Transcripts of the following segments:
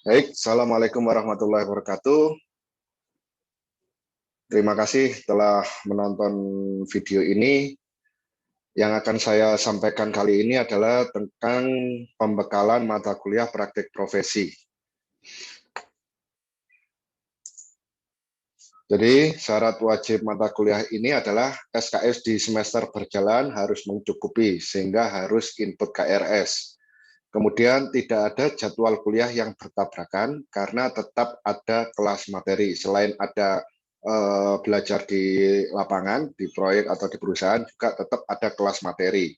Baik, Assalamualaikum warahmatullahi wabarakatuh. Terima kasih telah menonton video ini. Yang akan saya sampaikan kali ini adalah tentang pembekalan mata kuliah praktik profesi. Jadi, syarat wajib mata kuliah ini adalah SKS di semester berjalan harus mencukupi, sehingga harus input KRS. Kemudian tidak ada jadwal kuliah yang bertabrakan karena tetap ada kelas materi. Selain ada belajar di lapangan, di proyek atau di perusahaan, juga tetap ada kelas materi.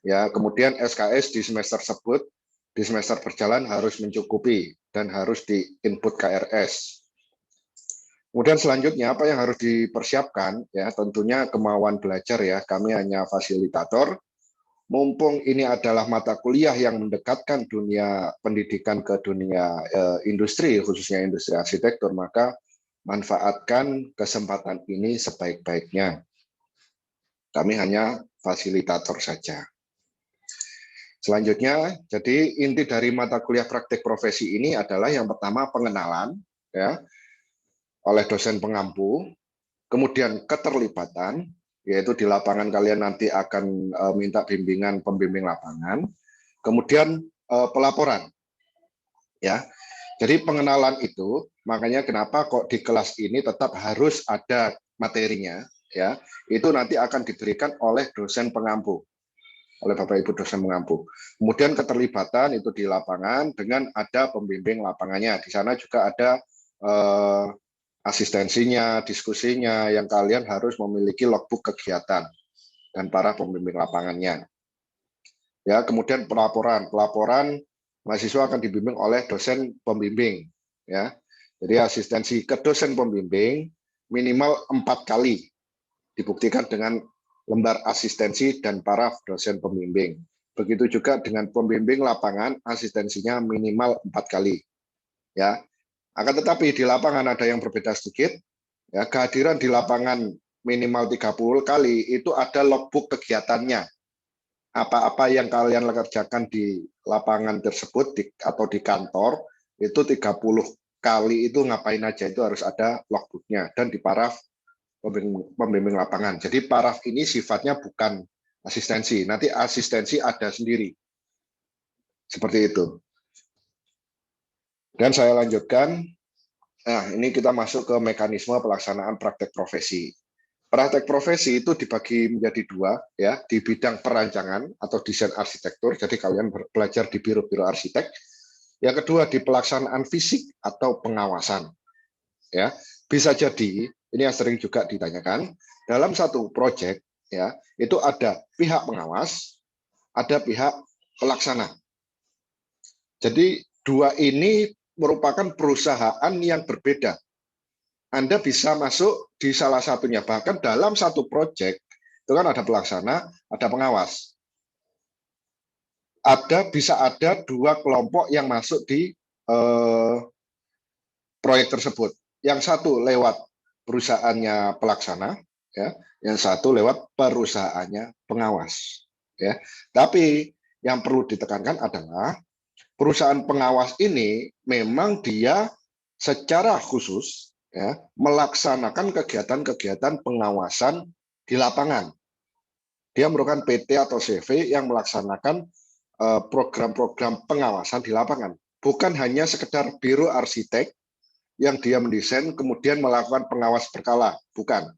Ya, kemudian SKS di semester tersebut, di semester berjalan harus mencukupi dan harus di input KRS. Kemudian selanjutnya apa yang harus dipersiapkan? Ya, tentunya kemauan belajar ya. Kami hanya fasilitator. Mumpung ini adalah mata kuliah yang mendekatkan dunia pendidikan ke dunia industri, khususnya industri arsitektur, maka manfaatkan kesempatan ini sebaik-baiknya. Kami hanya fasilitator saja. Selanjutnya, jadi inti dari mata kuliah praktik profesi ini adalah yang pertama pengenalan ya oleh dosen pengampu, kemudian keterlibatan, yaitu di lapangan kalian nanti akan minta bimbingan pembimbing lapangan, kemudian pelaporan, ya. Jadi pengenalan itu, makanya kenapa kok di kelas ini tetap harus ada materinya, ya. Itu nanti akan diberikan oleh dosen pengampu, oleh Bapak Ibu dosen pengampu. Kemudian keterlibatan itu di lapangan dengan ada pembimbing lapangannya. Di sana juga ada asistensinya, diskusinya, yang kalian harus memiliki logbook kegiatan dan para pembimbing lapangannya. Ya, kemudian pelaporan mahasiswa akan dibimbing oleh dosen pembimbing. Ya, jadi asistensi ke dosen pembimbing minimal 4 kali dibuktikan dengan lembar asistensi dan para dosen pembimbing. Begitu juga dengan pembimbing lapangan, asistensinya minimal 4 kali. Ya, akan tetapi di lapangan ada yang berbeda sedikit. Ya, kehadiran di lapangan minimal 30 kali itu ada logbook kegiatannya. Apa-apa yang kalian kerjakan di lapangan tersebut atau di kantor itu 30 kali itu ngapain aja itu harus ada logbooknya dan di paraf pembimbing lapangan. Jadi paraf ini sifatnya bukan asistensi, nanti asistensi ada sendiri. Seperti itu. Dan saya lanjutkan. Nah, ini kita masuk ke mekanisme pelaksanaan praktek profesi. Praktek profesi itu dibagi menjadi dua, ya, di bidang perancangan atau desain arsitektur. Jadi kalian belajar di biro-biro arsitek. Yang kedua di pelaksanaan fisik atau pengawasan. Ya, bisa jadi ini yang sering juga ditanyakan dalam satu proyek, ya, itu ada pihak pengawas, ada pihak pelaksana. Jadi dua ini merupakan perusahaan yang berbeda. Anda bisa masuk di salah satunya. Bahkan dalam satu proyek, itu kan ada pelaksana, ada pengawas. Bisa ada dua kelompok yang masuk di proyek tersebut. Yang satu lewat perusahaannya pelaksana, ya, yang satu lewat perusahaannya pengawas. Ya. Tapi yang perlu ditekankan adalah perusahaan pengawas ini memang dia secara khusus ya, melaksanakan kegiatan-kegiatan pengawasan di lapangan. Dia merupakan PT atau CV yang melaksanakan program-program pengawasan di lapangan. Bukan hanya sekedar biro arsitek yang dia mendesain kemudian melakukan pengawas berkala, bukan.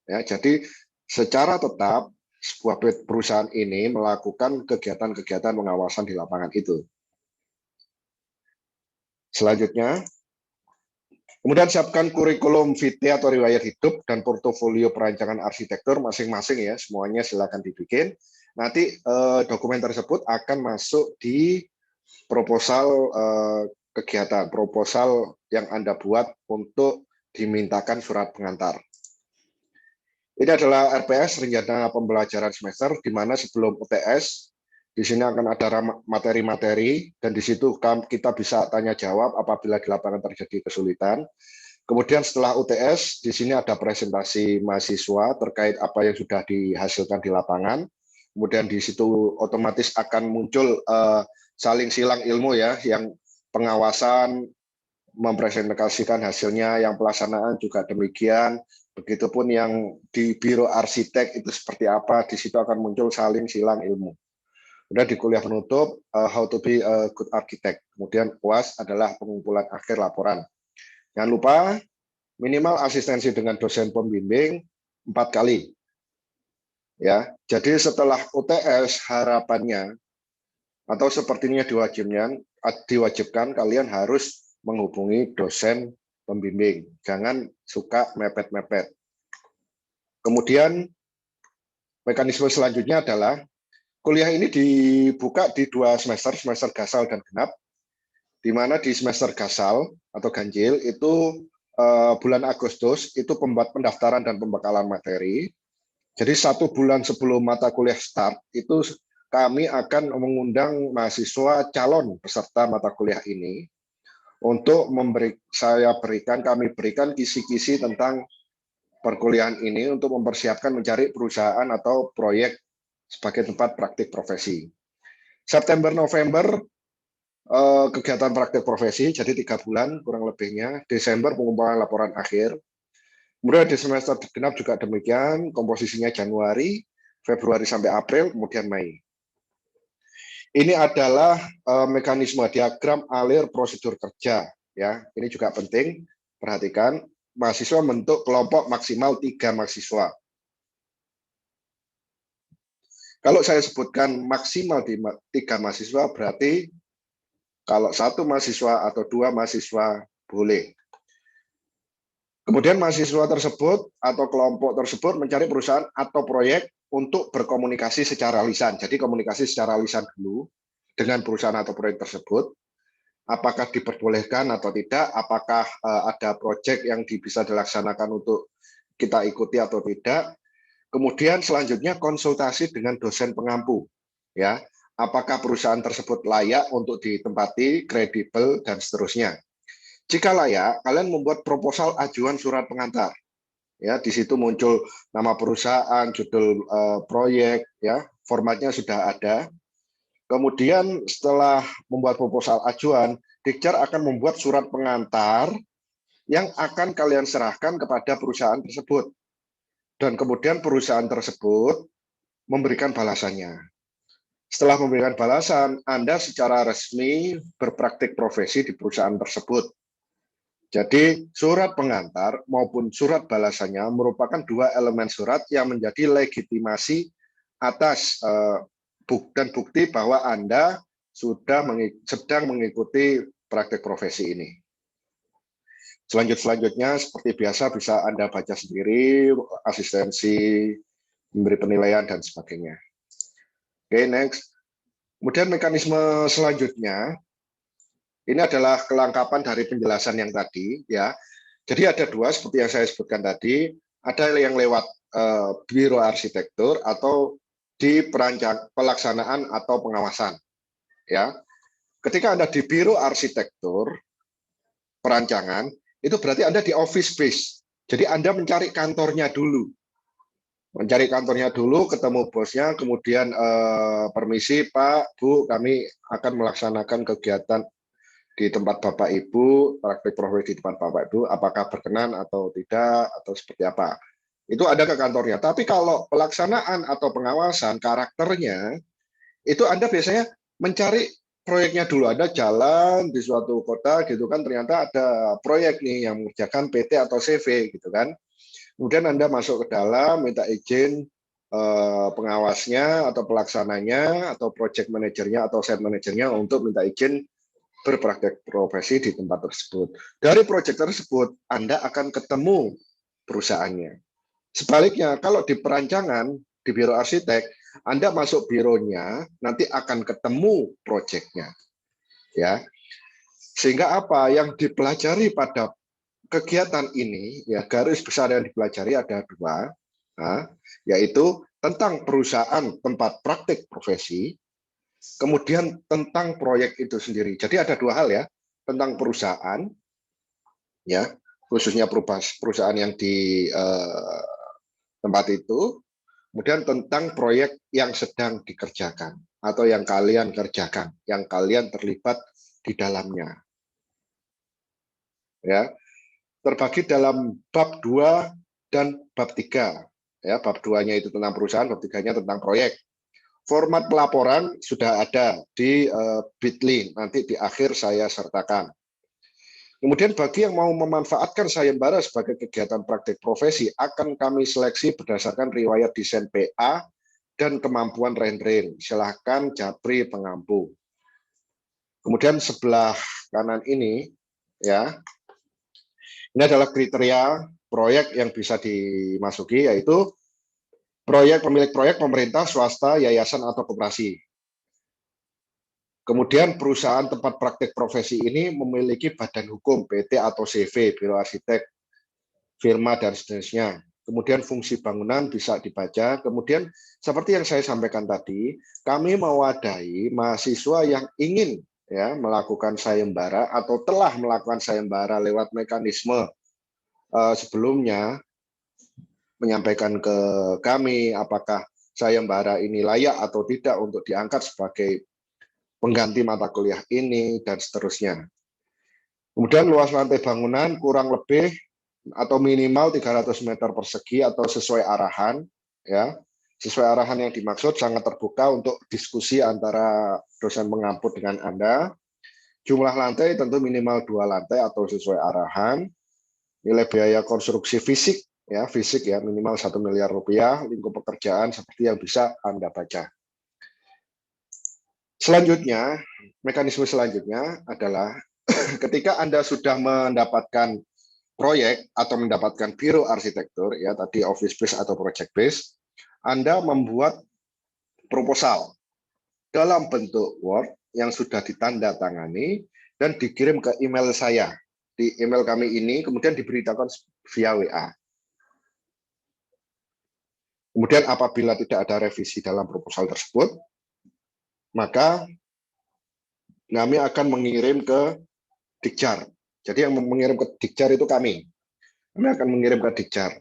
Ya, jadi secara tetap sebuah perusahaan ini melakukan kegiatan-kegiatan pengawasan di lapangan itu. Selanjutnya, kemudian siapkan kurikulum vitae atau riwayat hidup dan portofolio perancangan arsitektur masing-masing ya, semuanya silakan dibikin. Nanti dokumen tersebut akan masuk di proposal kegiatan, proposal yang Anda buat untuk dimintakan surat pengantar. Ini adalah RPS, rencana pembelajaran semester, di mana sebelum UTS, di sini akan ada materi-materi, dan di situ kita bisa tanya jawab apabila di lapangan terjadi kesulitan. Kemudian setelah UTS, di sini ada presentasi mahasiswa terkait apa yang sudah dihasilkan di lapangan. Kemudian di situ otomatis akan muncul saling silang ilmu ya, yang pengawasan, mempresentasikan hasilnya, yang pelaksanaan juga demikian. Begitupun yang di biro arsitek itu seperti apa, di situ akan muncul saling silang ilmu. Kemudian di kuliah penutup, how to be a good architect. Kemudian UAS adalah pengumpulan akhir laporan. Jangan lupa minimal asistensi dengan dosen pembimbing 4 kali. Ya, jadi setelah UTS harapannya atau sepertinya diwajibkan kalian harus menghubungi dosen pembimbing. Jangan suka mepet-mepet. Kemudian mekanisme selanjutnya adalah kuliah ini dibuka di 2 semester, semester gasal dan genap, di mana di semester gasal atau ganjil itu bulan Agustus itu pendaftaran dan pembekalan materi. Jadi 1 bulan sebelum mata kuliah start itu kami akan mengundang mahasiswa calon peserta mata kuliah ini untuk kami berikan kisi-kisi tentang perkuliahan ini untuk mempersiapkan mencari perusahaan atau proyek sebagai tempat praktik profesi. September November kegiatan praktik profesi, jadi 3 bulan kurang lebihnya. Desember pengumpulan laporan akhir. Kemudian di semester genap juga demikian, komposisinya Januari, Februari sampai April, kemudian Mei. Ini adalah mekanisme diagram alir prosedur kerja, ya. Ini juga penting, perhatikan. Mahasiswa bentuk kelompok maksimal 3 mahasiswa. Kalau saya sebutkan maksimal 3 mahasiswa, berarti kalau 1 mahasiswa atau 2 mahasiswa boleh. Kemudian mahasiswa tersebut atau kelompok tersebut mencari perusahaan atau proyek untuk berkomunikasi secara lisan. Jadi komunikasi secara lisan dulu dengan perusahaan atau proyek tersebut. Apakah diperbolehkan atau tidak, apakah ada proyek yang bisa dilaksanakan untuk kita ikuti atau tidak. Kemudian selanjutnya konsultasi dengan dosen pengampu. Ya, apakah perusahaan tersebut layak untuk ditempati, kredibel, dan seterusnya. Jika layak, kalian membuat proposal ajuan surat pengantar. Ya, di situ muncul nama perusahaan, judul proyek, ya, formatnya sudah ada. Kemudian setelah membuat proposal ajuan, Dikjar akan membuat surat pengantar yang akan kalian serahkan kepada perusahaan tersebut. Dan kemudian perusahaan tersebut memberikan balasannya. Setelah memberikan balasan, Anda secara resmi berpraktik profesi di perusahaan tersebut. Jadi surat pengantar maupun surat balasannya merupakan 2 elemen surat yang menjadi legitimasi atas dan bukti bahwa Anda sedang mengikuti praktik profesi ini. Selanjutnya seperti biasa bisa Anda baca sendiri, asistensi, memberi penilaian dan sebagainya. Oke, next. Kemudian mekanisme selanjutnya ini adalah kelengkapan dari penjelasan yang tadi, ya. Jadi ada 2 seperti yang saya sebutkan tadi, ada yang lewat biro arsitektur atau di pelaksanaan atau pengawasan, ya. Ketika Anda di biro arsitektur perancangan, itu berarti Anda di office space. Jadi Anda mencari kantornya dulu. Mencari kantornya dulu, ketemu bosnya, kemudian permisi Pak, Bu, kami akan melaksanakan kegiatan di tempat Bapak Ibu, praktik profesi di tempat Bapak Ibu, apakah berkenan atau tidak, atau seperti apa. Itu ada ke kantornya. Tapi kalau pelaksanaan atau pengawasan karakternya, itu Anda biasanya mencari proyeknya dulu. Ada jalan di suatu kota gitu kan, ternyata ada proyek nih yang mengerjakan PT atau CV gitu kan. Kemudian Anda masuk ke dalam, minta izin pengawasnya atau pelaksananya atau project manajernya atau site manajernya untuk minta izin berpraktek profesi di tempat tersebut. Dari proyek tersebut, Anda akan ketemu perusahaannya. Sebaliknya, kalau di perancangan, di biro arsitek, Anda masuk bironya, nanti akan ketemu proyeknya. Ya. Sehingga apa yang dipelajari pada kegiatan ini, ya garis besar yang dipelajari ada 2, yaitu tentang perusahaan tempat praktik profesi, kemudian tentang proyek itu sendiri. Jadi ada 2 hal ya, tentang perusahaan, ya khususnya perusahaan yang di tempat itu, kemudian tentang proyek yang sedang dikerjakan atau yang kalian kerjakan, yang kalian terlibat di dalamnya. Ya, terbagi dalam bab 2 dan bab 3. Ya, bab 2-nya itu tentang perusahaan, bab 3-nya tentang proyek. Format pelaporan sudah ada di Bitly, nanti di akhir saya sertakan. Kemudian bagi yang mau memanfaatkan sayembara sebagai kegiatan praktik profesi, akan kami seleksi berdasarkan riwayat desain PA dan kemampuan rendering. Silahkan Japri pengampu. Kemudian sebelah kanan ini, ya, ini adalah kriteria proyek yang bisa dimasuki, yaitu pemilik proyek pemerintah, swasta, yayasan, atau koperasi. Kemudian perusahaan tempat praktik profesi ini memiliki badan hukum, PT atau CV, biro arsitek, firma, dan seterusnya. Kemudian fungsi bangunan bisa dibaca. Kemudian seperti yang saya sampaikan tadi, kami mewadahi mahasiswa yang ingin ya melakukan sayembara atau telah melakukan sayembara lewat mekanisme sebelumnya, menyampaikan ke kami apakah sayembara ini layak atau tidak untuk diangkat sebagai pengganti mata kuliah ini, dan seterusnya. Kemudian luas lantai bangunan kurang lebih atau minimal 300 meter persegi atau sesuai arahan, ya. Sesuai arahan yang dimaksud sangat terbuka untuk diskusi antara dosen pengampu dengan Anda. Jumlah lantai tentu minimal 2 lantai atau sesuai arahan. Nilai biaya konstruksi fisik ya minimal 1 miliar rupiah. Lingkup pekerjaan seperti yang bisa Anda baca. Selanjutnya, mekanisme selanjutnya adalah ketika Anda sudah mendapatkan proyek atau mendapatkan biro arsitektur, ya tadi office base atau project base, Anda membuat proposal dalam bentuk Word yang sudah ditandatangani dan dikirim ke email saya. Di email kami ini kemudian diberitakan via WA. Kemudian apabila tidak ada revisi dalam proposal tersebut, maka kami akan mengirim ke Dikjar. Jadi yang mengirim ke Dikjar itu kami. Kami akan mengirim ke Dikjar.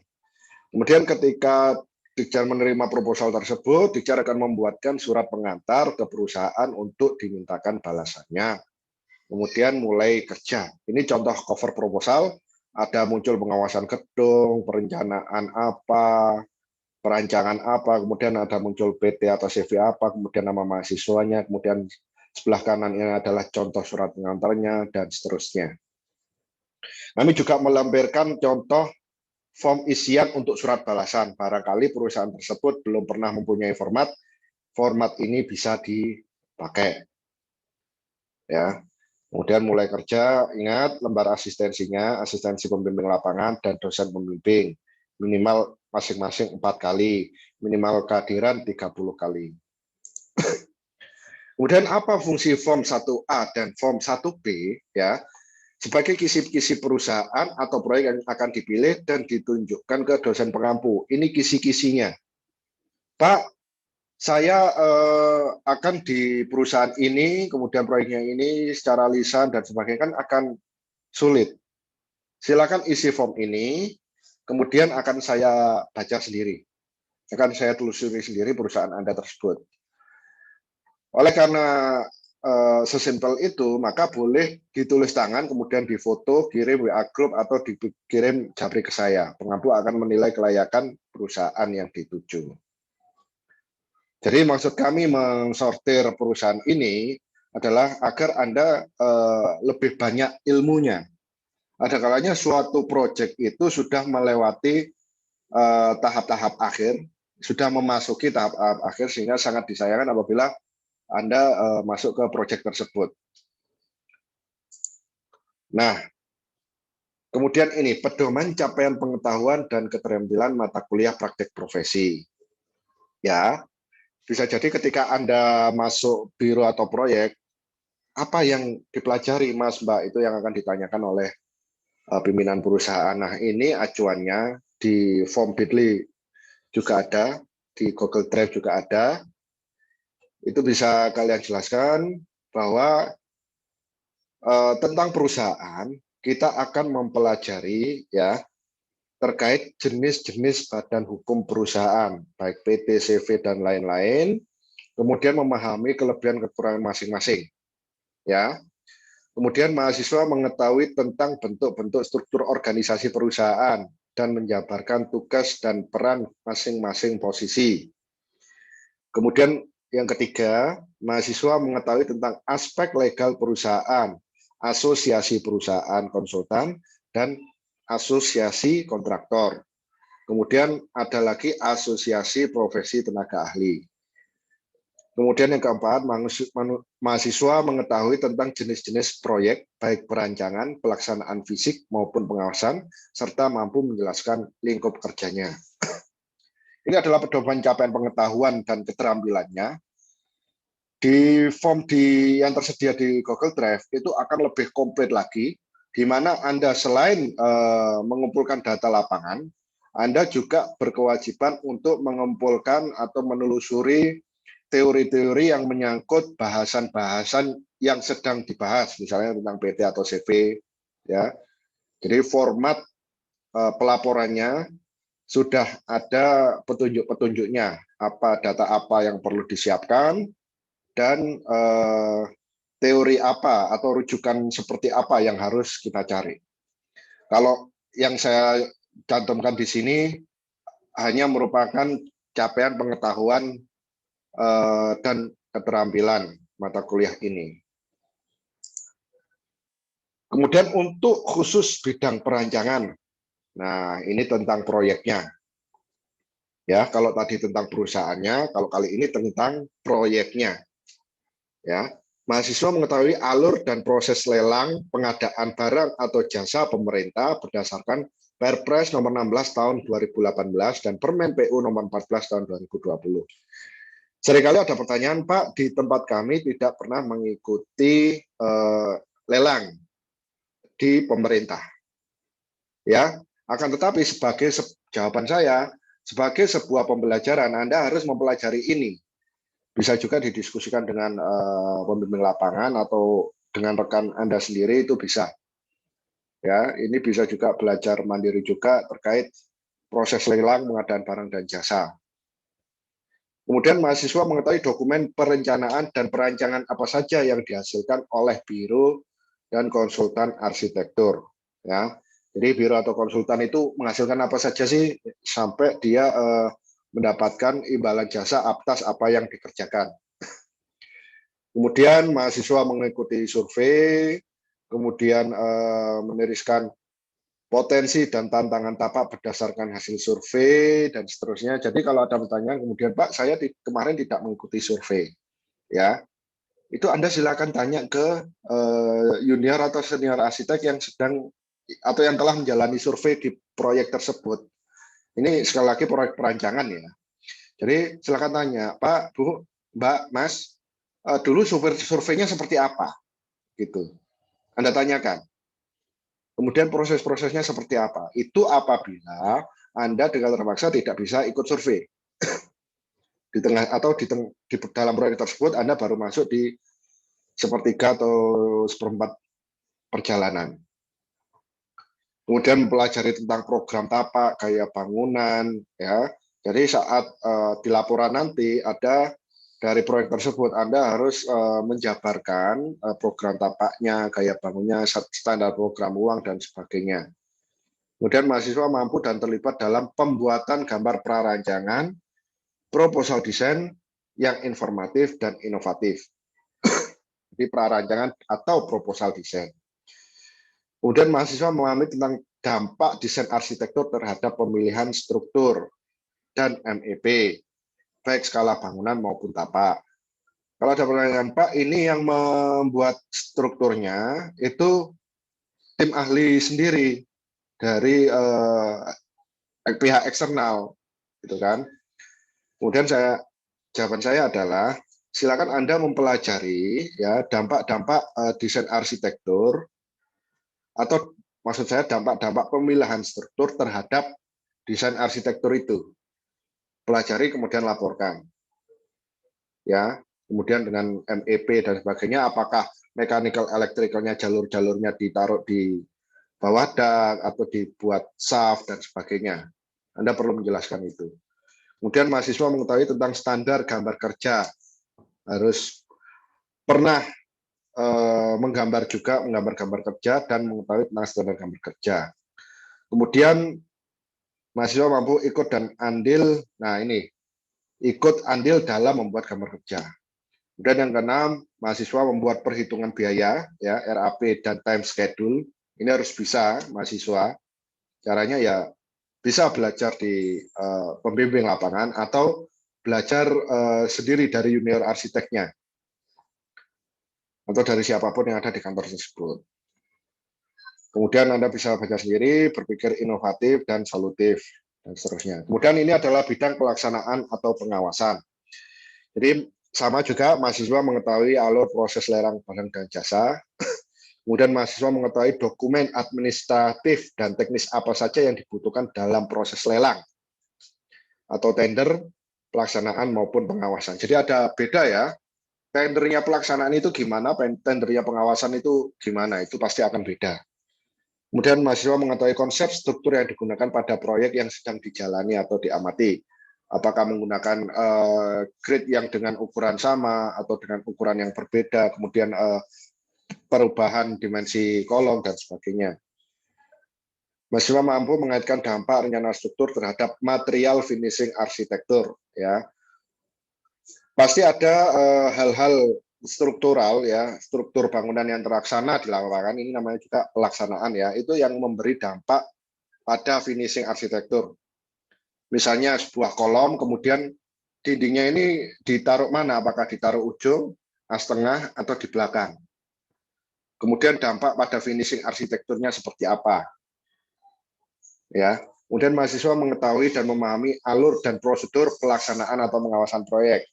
Kemudian ketika Dikjar menerima proposal tersebut, Dikjar akan membuatkan surat pengantar ke perusahaan untuk dimintakan balasannya. Kemudian mulai kerja. Ini contoh cover proposal, ada muncul pengawasan gedung, perencanaan apa, perancangan apa, kemudian ada muncul PT atau CV apa, kemudian nama mahasiswanya, kemudian sebelah kanan ini adalah contoh surat pengantarnya, dan seterusnya. Kami juga melampirkan contoh form isian untuk surat balasan. Barangkali perusahaan tersebut belum pernah mempunyai format ini bisa dipakai. Ya. Kemudian mulai kerja, ingat lembar asistensinya, asistensi pembimbing lapangan dan dosen pembimbing. Minimal masing-masing 4 kali, minimal kehadiran 30 kali. Kemudian apa fungsi form 1A dan form 1B? Ya, sebagai kisi-kisi perusahaan atau proyek yang akan dipilih dan ditunjukkan ke dosen pengampu. Ini kisi-kisinya. Pak, saya akan di perusahaan ini, kemudian proyeknya ini secara lisan dan sebagainya kan akan sulit. Silakan isi form ini, kemudian akan saya baca sendiri. Akan saya telusuri sendiri perusahaan Anda tersebut. Oleh karena sesimpel itu, maka boleh ditulis tangan, kemudian difoto, kirim WA group, atau dikirim Japri ke saya. Pengampu akan menilai kelayakan perusahaan yang dituju. Jadi maksud kami mensortir perusahaan ini adalah agar Anda lebih banyak ilmunya. Ada kalanya suatu proyek itu sudah melewati tahap-tahap akhir, sudah memasuki tahap akhir, sehingga sangat disayangkan apabila Anda masuk ke proyek tersebut. Nah, kemudian ini pedoman capaian pengetahuan dan keterampilan mata kuliah praktek profesi. Ya, bisa jadi ketika Anda masuk biro atau proyek, apa yang dipelajari Mas Mbak, itu yang akan ditanyakan oleh pimpinan perusahaan. Nah, ini acuannya di form Bitly juga ada, di Google Drive juga ada. Itu bisa kalian jelaskan bahwa tentang perusahaan kita akan mempelajari ya terkait jenis-jenis badan hukum perusahaan, baik PT, CV, dan lain-lain, kemudian memahami kelebihan kekurangan masing-masing. Ya, Kemudian mahasiswa mengetahui tentang bentuk-bentuk struktur organisasi perusahaan dan menjabarkan tugas dan peran masing-masing posisi. Kemudian yang ketiga, mahasiswa mengetahui tentang aspek legal perusahaan, asosiasi perusahaan konsultan, dan asosiasi kontraktor. Kemudian ada lagi asosiasi profesi tenaga ahli. Kemudian yang keempat, mahasiswa mengetahui tentang jenis-jenis proyek, baik perancangan, pelaksanaan fisik maupun pengawasan, serta mampu menjelaskan lingkup kerjanya. Ini adalah pedoman capaian pengetahuan dan keterampilannya. Di form yang tersedia di Google Drive itu akan lebih komplit lagi, di mana Anda selain mengumpulkan data lapangan, Anda juga berkewajiban untuk mengumpulkan atau menelusuri teori-teori yang menyangkut bahasan-bahasan yang sedang dibahas, misalnya tentang PT atau CV. Ya. Jadi format pelaporannya sudah ada petunjuk-petunjuknya, data apa yang perlu disiapkan, dan teori apa atau rujukan seperti apa yang harus kita cari. Kalau yang saya cantumkan di sini hanya merupakan capaian pengetahuan dan keterampilan mata kuliah ini. Kemudian untuk khusus bidang perancangan, nah, ini tentang proyeknya. Ya, kalau tadi tentang perusahaannya, kalau kali ini tentang proyeknya. Ya, mahasiswa mengetahui alur dan proses lelang pengadaan barang atau jasa pemerintah berdasarkan Perpres nomor 16 tahun 2018 dan Permen PU nomor 14 tahun 2020. Seringkali ada pertanyaan, Pak, di tempat kami tidak pernah mengikuti lelang di pemerintah. Ya, akan tetapi jawaban saya, sebagai sebuah pembelajaran, Anda harus mempelajari ini. Bisa juga didiskusikan dengan pembimbing lapangan atau dengan rekan Anda sendiri, itu bisa. Ya, ini bisa juga belajar mandiri juga terkait proses lelang pengadaan barang dan jasa. Kemudian mahasiswa mengetahui dokumen perencanaan dan perancangan apa saja yang dihasilkan oleh biro dan konsultan arsitektur. Ya, jadi biro atau konsultan itu menghasilkan apa saja sih sampai dia mendapatkan imbalan jasa atas apa yang dikerjakan. Kemudian mahasiswa mengikuti survei, kemudian meniriskan potensi dan tantangan tapak berdasarkan hasil survei dan seterusnya. Jadi kalau ada pertanyaan kemudian, Pak, saya kemarin tidak mengikuti survei, ya itu Anda silakan tanya ke junior atau senior arsitek yang sedang atau yang telah menjalani survei di proyek tersebut. Ini sekali lagi proyek perancangan ya. Jadi silakan tanya, Pak, Bu, Mbak, Mas, dulu surveinya seperti apa, gitu. Anda tanyakan. Kemudian proses-prosesnya seperti apa. Itu apabila Anda dengan terpaksa tidak bisa ikut survei. Di tengah atau di dalam proyek tersebut Anda baru masuk di sepertiga atau seperempat perjalanan. Kemudian mempelajari tentang program tapak, gaya bangunan, ya. Jadi saat di laporan nanti ada dari proyek tersebut Anda harus menjabarkan program tapaknya, gaya bangunnya, standar program uang dan sebagainya. Kemudian mahasiswa mampu dan terlibat dalam pembuatan gambar prarancangan, proposal desain yang informatif dan inovatif. Jadi prarancangan atau proposal desain. Kemudian mahasiswa memahami tentang dampak desain arsitektur terhadap pemilihan struktur dan MEP, baik skala bangunan maupun tapak. Kalau ada pertanyaan, Pak, ini yang membuat strukturnya itu tim ahli sendiri dari pihak eksternal, gitu kan? Kemudian jawaban saya adalah silakan Anda mempelajari ya dampak-dampak desain arsitektur atau maksud saya dampak-dampak pemilihan struktur terhadap desain arsitektur itu. Pelajari kemudian laporkan. Ya, kemudian dengan MEP dan sebagainya apakah mechanical electricalnya jalur-jalurnya ditaruh di bawah dak atau dibuat shaft dan sebagainya. Anda perlu menjelaskan itu. Kemudian mahasiswa mengetahui tentang standar gambar kerja. Harus pernah menggambar juga, menggambar gambar kerja dan mengetahui tentang standar gambar kerja. Kemudian mahasiswa mampu ikut dan andil, nah ini, ikut andil dalam membuat gambar kerja. Kemudian yang keenam, mahasiswa membuat perhitungan biaya, ya RAP dan time schedule. Ini harus bisa mahasiswa. Caranya ya bisa belajar di pembimbing lapangan atau belajar sendiri dari junior arsiteknya atau dari siapapun yang ada di kantor tersebut. Kemudian Anda bisa baca sendiri, berpikir inovatif dan solutif, dan seterusnya. Kemudian ini adalah bidang pelaksanaan atau pengawasan. Jadi sama juga mahasiswa mengetahui alur proses lelang barang dan jasa. Kemudian mahasiswa mengetahui dokumen administratif dan teknis apa saja yang dibutuhkan dalam proses lelang atau tender, pelaksanaan maupun pengawasan. Jadi ada beda ya. Tendernya pelaksanaan itu gimana, tendernya pengawasan itu gimana, itu pasti akan beda. Kemudian mahasiswa mengetahui konsep struktur yang digunakan pada proyek yang sedang dijalani atau diamati. Apakah menggunakan grid yang dengan ukuran sama atau dengan ukuran yang berbeda, kemudian perubahan dimensi kolom dan sebagainya. Mahasiswa mampu mengaitkan dampak rencana struktur terhadap material finishing arsitektur. Ya, pasti ada hal-hal struktural ya, struktur bangunan yang terlaksana di lapangan, ini namanya juga pelaksanaan ya, itu yang memberi dampak pada finishing arsitektur. Misalnya sebuah kolom, kemudian dindingnya ini ditaruh mana? Apakah ditaruh ujung, as tengah, atau di belakang? Kemudian dampak pada finishing arsitekturnya seperti apa? Ya, kemudian mahasiswa mengetahui dan memahami alur dan prosedur pelaksanaan atau pengawasan proyek.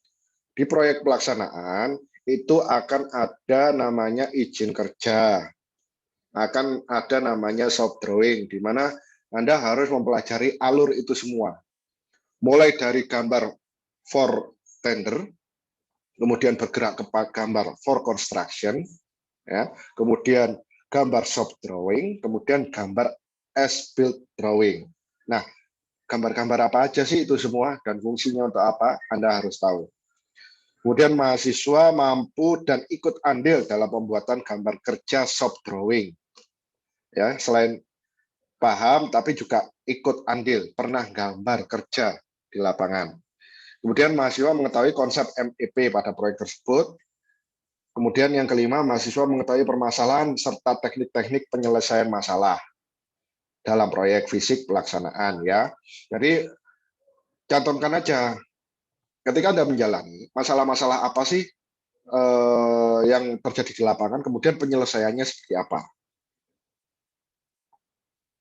Di proyek pelaksanaan itu akan ada namanya izin kerja, akan ada namanya shop drawing, di mana Anda harus mempelajari alur itu semua. Mulai dari gambar for tender, kemudian bergerak ke gambar for construction, ya, kemudian gambar shop drawing, kemudian gambar as-built drawing. Nah, gambar-gambar apa aja sih itu semua dan fungsinya untuk apa? Anda harus tahu. Kemudian mahasiswa mampu dan ikut andil dalam pembuatan gambar kerja shop drawing. Ya, selain paham tapi juga ikut andil, pernah gambar kerja di lapangan. Kemudian mahasiswa mengetahui konsep MEP pada proyek tersebut. Kemudian yang kelima, mahasiswa mengetahui permasalahan serta teknik-teknik penyelesaian masalah dalam proyek fisik pelaksanaan ya. Jadi cantumkan aja ketika Anda menjalani masalah-masalah apa sih yang terjadi di lapangan, kemudian penyelesaiannya seperti apa.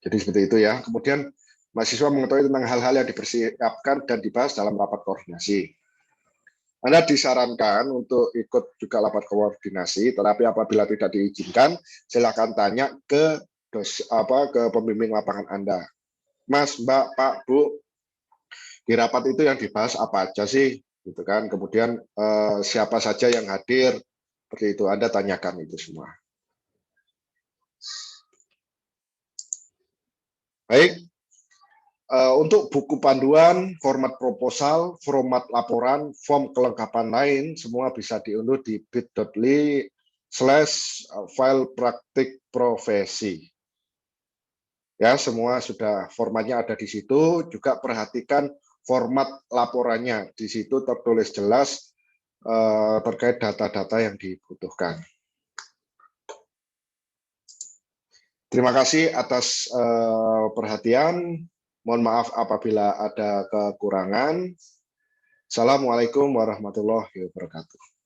Jadi seperti itu ya. Kemudian mahasiswa mengetahui tentang hal-hal yang dipersiapkan dan dibahas dalam rapat koordinasi. Anda disarankan untuk ikut juga rapat koordinasi, tetapi apabila tidak diizinkan, silakan tanya ke ke pembimbing lapangan Anda. Mas, Mbak, Pak, Bu, di rapat itu yang dibahas apa aja sih? Gitu kan. Kemudian siapa saja yang hadir, seperti itu. Anda tanyakan itu semua. Baik, untuk buku panduan, format proposal, format laporan, form kelengkapan lain, semua bisa diunduh di bit.ly/file praktik profesi. Ya, semua sudah formatnya ada di situ. Juga perhatikan format laporannya. Di situ tertulis jelas terkait data-data yang dibutuhkan. Terima kasih atas perhatian. Mohon maaf apabila ada kekurangan. Assalamualaikum warahmatullahi wabarakatuh.